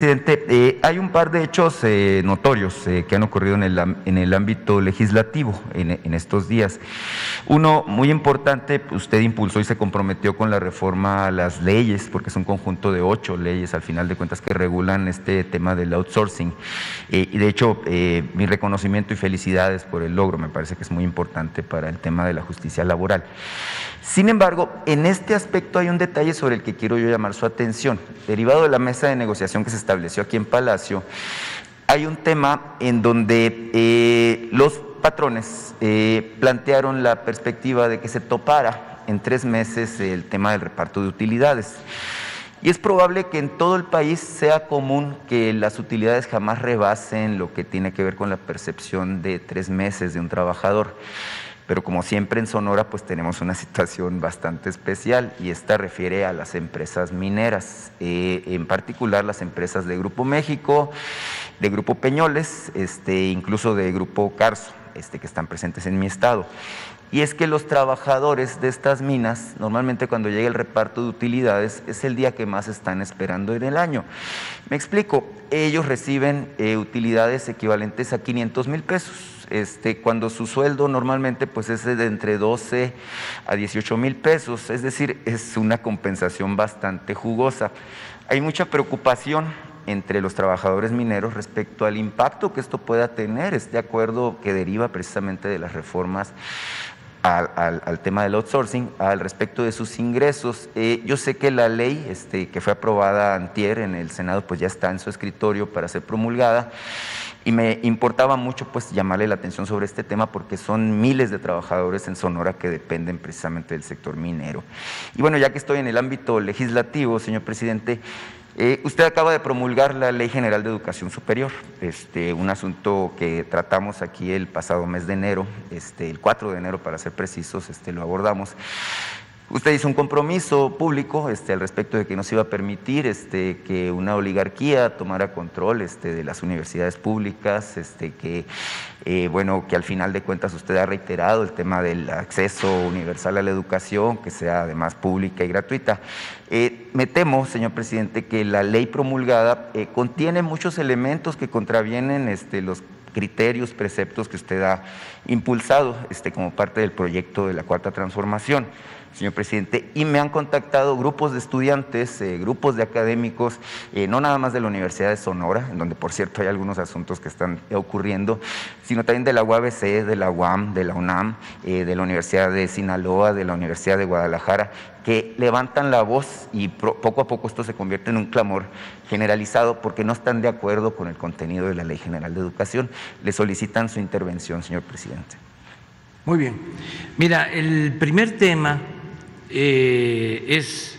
Presidente, hay un par de hechos notorios que han ocurrido en el ámbito legislativo en estos días. Uno muy importante, usted impulsó y se comprometió con la reforma a las leyes, porque es un conjunto de 8 leyes al final de cuentas que regulan este tema del outsourcing. Y de hecho, mi reconocimiento y felicidades por el logro, me parece que es muy importante para el tema de la justicia laboral. Sin embargo, en este aspecto hay un detalle sobre el que quiero yo llamar su atención. Derivado de la mesa de negociación que se estableció aquí en Palacio, hay un tema en donde los patrones plantearon la perspectiva de que se topara en 3 meses el tema del reparto de utilidades. Y es probable que en todo el país sea común que las utilidades jamás rebasen lo que tiene que ver con la percepción de 3 meses de un trabajador. Pero como siempre en Sonora, pues tenemos una situación bastante especial y esta refiere a las empresas mineras, en particular las empresas de Grupo México, de Grupo Peñoles, incluso de Grupo Carso, que están presentes en mi estado. Y es que los trabajadores de estas minas, normalmente cuando llega el reparto de utilidades, es el día que más están esperando en el año. Me explico, ellos reciben utilidades equivalentes a 500,000 pesos. Cuando su sueldo normalmente pues es de entre 12 a 18,000 pesos, es decir, es una compensación bastante jugosa. Hay mucha preocupación entre los trabajadores mineros respecto al impacto que esto pueda tener, este acuerdo que deriva precisamente de las reformas al tema del outsourcing, al respecto de sus ingresos. Yo sé que la ley que fue aprobada antier en el Senado pues ya está en su escritorio para ser promulgada. Y me importaba mucho pues llamarle la atención sobre este tema porque son miles de trabajadores en Sonora que dependen precisamente del sector minero. Y bueno, ya que estoy en el ámbito legislativo, señor presidente, usted acaba de promulgar la Ley General de Educación Superior, un asunto que tratamos aquí el pasado mes de enero, el 4 de enero para ser precisos, lo abordamos. Usted hizo un compromiso público al respecto de que no se iba a permitir que una oligarquía tomara control de las universidades públicas, que al final de cuentas usted ha reiterado el tema del acceso universal a la educación, que sea además pública y gratuita. Me temo, señor presidente, que la ley promulgada contiene muchos elementos que contravienen los criterios, preceptos que usted ha impulsado como parte del proyecto de la Cuarta Transformación, señor presidente, y me han contactado grupos de estudiantes, grupos de académicos, no nada más de la Universidad de Sonora, en donde por cierto hay algunos asuntos que están ocurriendo, sino también de la UABC, de la UAM, de la UNAM, de la Universidad de Sinaloa, de la Universidad de Guadalajara, que levantan la voz y poco a poco esto se convierte en un clamor generalizado porque no están de acuerdo con el contenido de la Ley General de Educación. Le solicitan su intervención, señor presidente. Muy bien. Mira, el primer tema es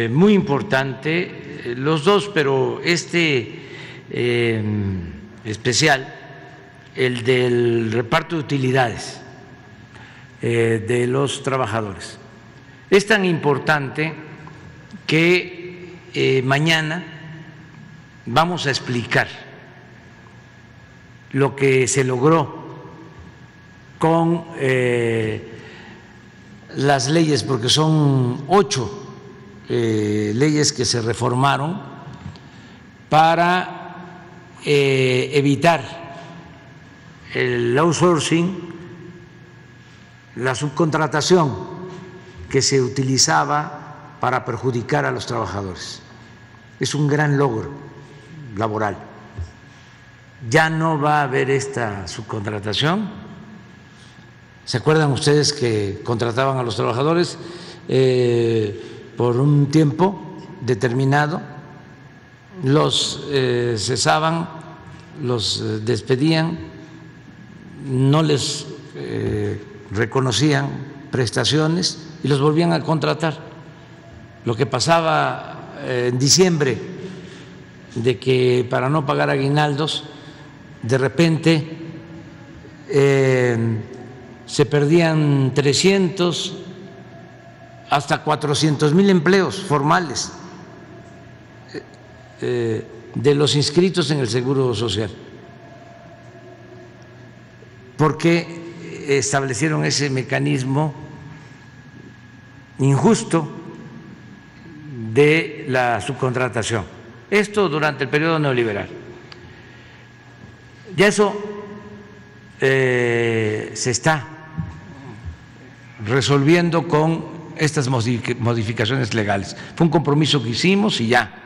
muy importante, los dos, pero especial, el del reparto de utilidades de los trabajadores. Es tan importante que mañana vamos a explicar lo que se logró con las leyes, porque son 8 leyes que se reformaron para evitar el outsourcing, la subcontratación que se utilizaba para perjudicar a los trabajadores. Es un gran logro laboral. Ya no va a haber esta subcontratación. ¿Se acuerdan ustedes que contrataban a los trabajadores por un tiempo determinado? Los cesaban, los despedían, no les reconocían prestaciones y los volvían a contratar. Lo que pasaba en diciembre, de que para no pagar aguinaldos, de repente se perdían 300 hasta 400,000 empleos formales de los inscritos en el Seguro Social, porque establecieron ese mecanismo injusto de la subcontratación. Esto durante el periodo neoliberal. Ya eso se está resolviendo con estas modificaciones legales. Fue un compromiso que hicimos y ya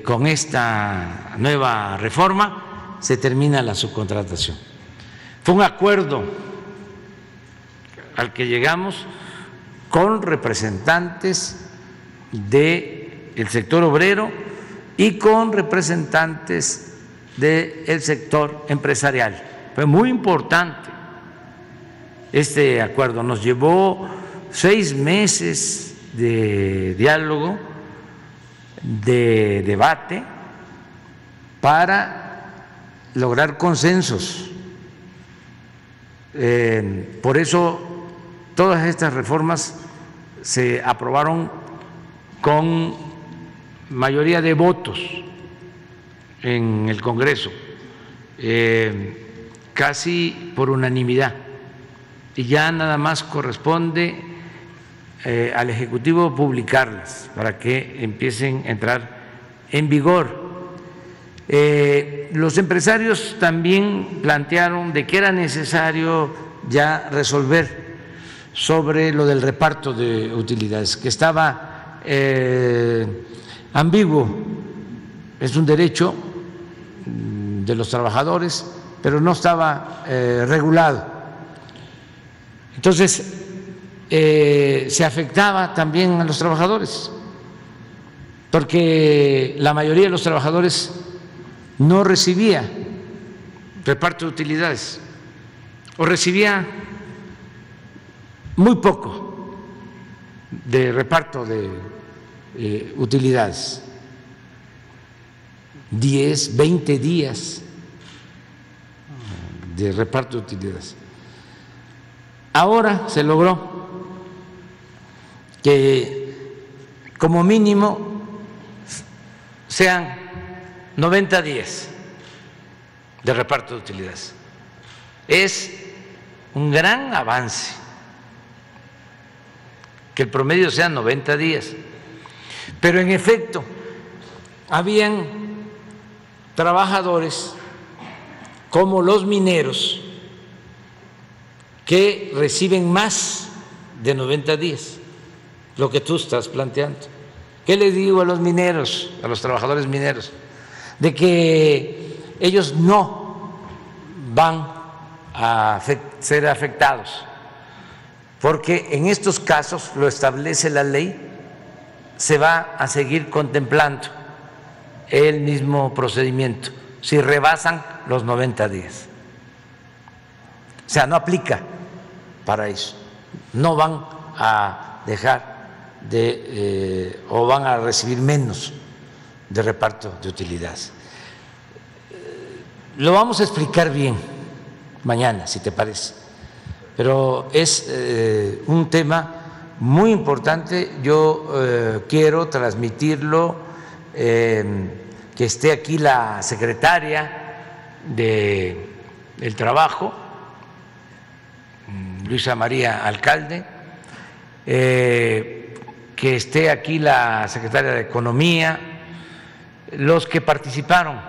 con esta nueva reforma se termina la subcontratación. Fue un acuerdo al que llegamos con representantes del sector obrero y con representantes del sector empresarial. Fue muy importante este acuerdo. Nos llevó 6 meses de diálogo, de debate, para lograr consensos. Por eso todas estas reformas se aprobaron con mayoría de votos en el Congreso, casi por unanimidad, y ya nada más corresponde al Ejecutivo publicarlas para que empiecen a entrar en vigor. Los empresarios también plantearon de que era necesario ya resolver sobre lo del reparto de utilidades, que estaba ambiguo. Es un derecho de los trabajadores, pero no estaba regulado. Entonces, se afectaba también a los trabajadores, porque la mayoría de los trabajadores no recibía reparto de utilidades o recibía muy poco de reparto de utilidades, 10, 20 días de reparto de utilidades. Ahora se logró que como mínimo sean 90 días de reparto de utilidades. Es un gran avance que el promedio sea 90 días. Pero en efecto, habían trabajadores como los mineros que reciben más de 90 días, lo que tú estás planteando. ¿Qué le digo a los mineros, a los trabajadores mineros? De que ellos no van a ser afectados, porque en estos casos, lo establece la ley, se va a seguir contemplando el mismo procedimiento si rebasan los 90 días. O sea, no aplica para eso. No van a dejar o van a recibir menos de reparto de utilidades. Lo vamos a explicar bien mañana, si te parece, pero es un tema muy importante. Yo quiero transmitirlo, que esté aquí la secretaria del Trabajo, Luisa María Alcalde, que esté aquí la secretaria de Economía, los que participaron,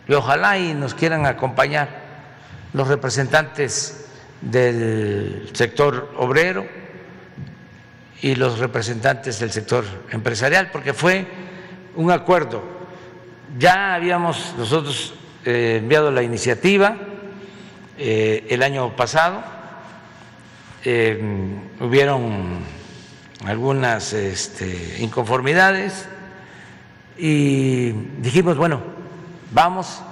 y ojalá y nos quieran acompañar los representantes del sector obrero y los representantes del sector empresarial, porque fue un acuerdo. Ya habíamos nosotros enviado la iniciativa el año pasado, hubieron algunas inconformidades y dijimos, bueno, vamos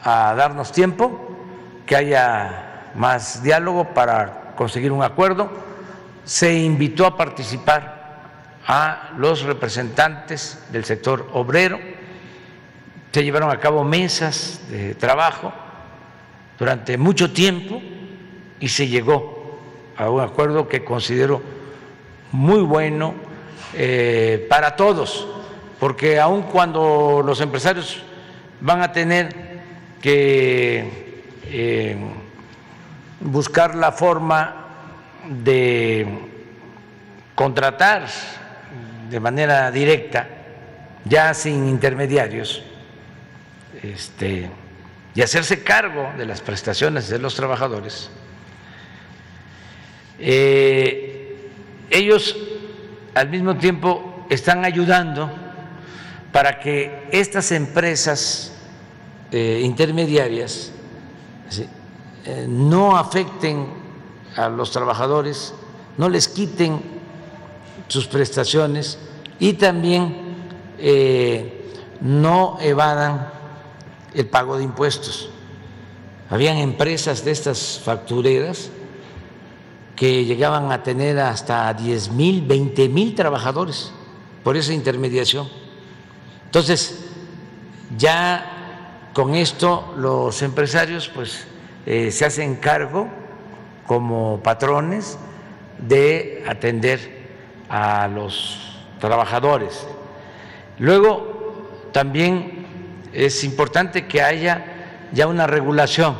a darnos tiempo, que haya más diálogo para conseguir un acuerdo. Se invitó a participar a los representantes del sector obrero, se llevaron a cabo mesas de trabajo durante mucho tiempo y se llegó a un acuerdo que considero muy bueno para todos, porque aun cuando los empresarios van a tener que buscar la forma de contratar de manera directa, ya sin intermediarios, y hacerse cargo de las prestaciones de los trabajadores, ellos al mismo tiempo están ayudando para que estas empresas intermediarias no afecten a los trabajadores, no les quiten sus prestaciones y también no evadan el pago de impuestos. Habían empresas de estas factureras que llegaban a tener hasta 10,000, 20,000 trabajadores por esa intermediación. Entonces, ya con esto los empresarios pues se hacen cargo como patrones de atender a los trabajadores. Luego, también es importante que haya ya una regulación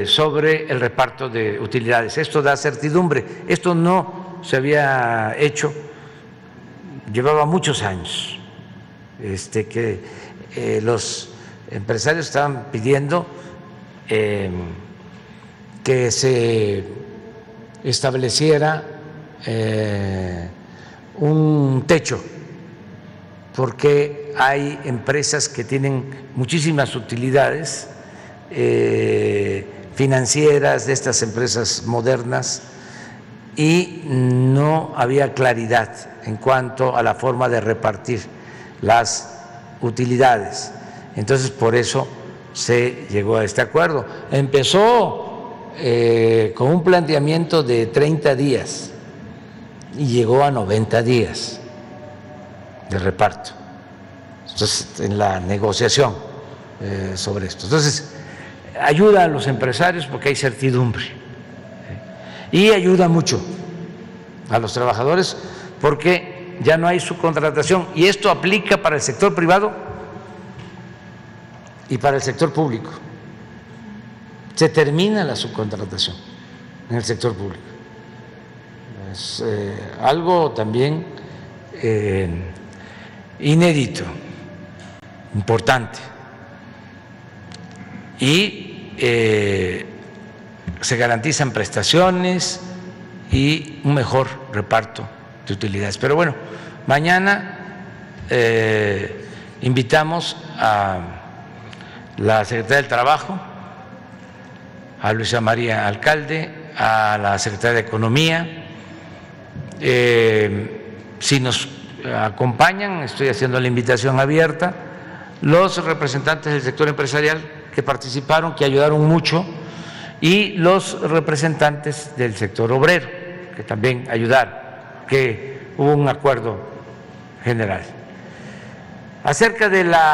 sobre el reparto de utilidades. Esto da certidumbre. Esto no se había hecho, llevaba muchos años que los empresarios estaban pidiendo que se estableciera un techo, porque hay empresas que tienen muchísimas utilidades financieras, de estas empresas modernas, y no había claridad en cuanto a la forma de repartir las utilidades. Entonces, por eso se llegó a este acuerdo. Empezó con un planteamiento de 30 días y llegó a 90 días de reparto. Entonces, en la negociación sobre esto. Entonces, ayuda a los empresarios porque hay certidumbre y ayuda mucho a los trabajadores porque ya no hay subcontratación, y esto aplica para el sector privado y para el sector público. Se termina la subcontratación en el sector público. Es algo también inédito, importante, y se garantizan prestaciones y un mejor reparto de utilidades. Pero bueno, mañana invitamos a la Secretaría del Trabajo, a Luisa María Alcalde, a la Secretaría de Economía. Si nos acompañan, estoy haciendo la invitación abierta, los representantes del sector empresarial que participaron, que ayudaron mucho, y los representantes del sector obrero, que también ayudaron, que hubo un acuerdo general. Acerca de la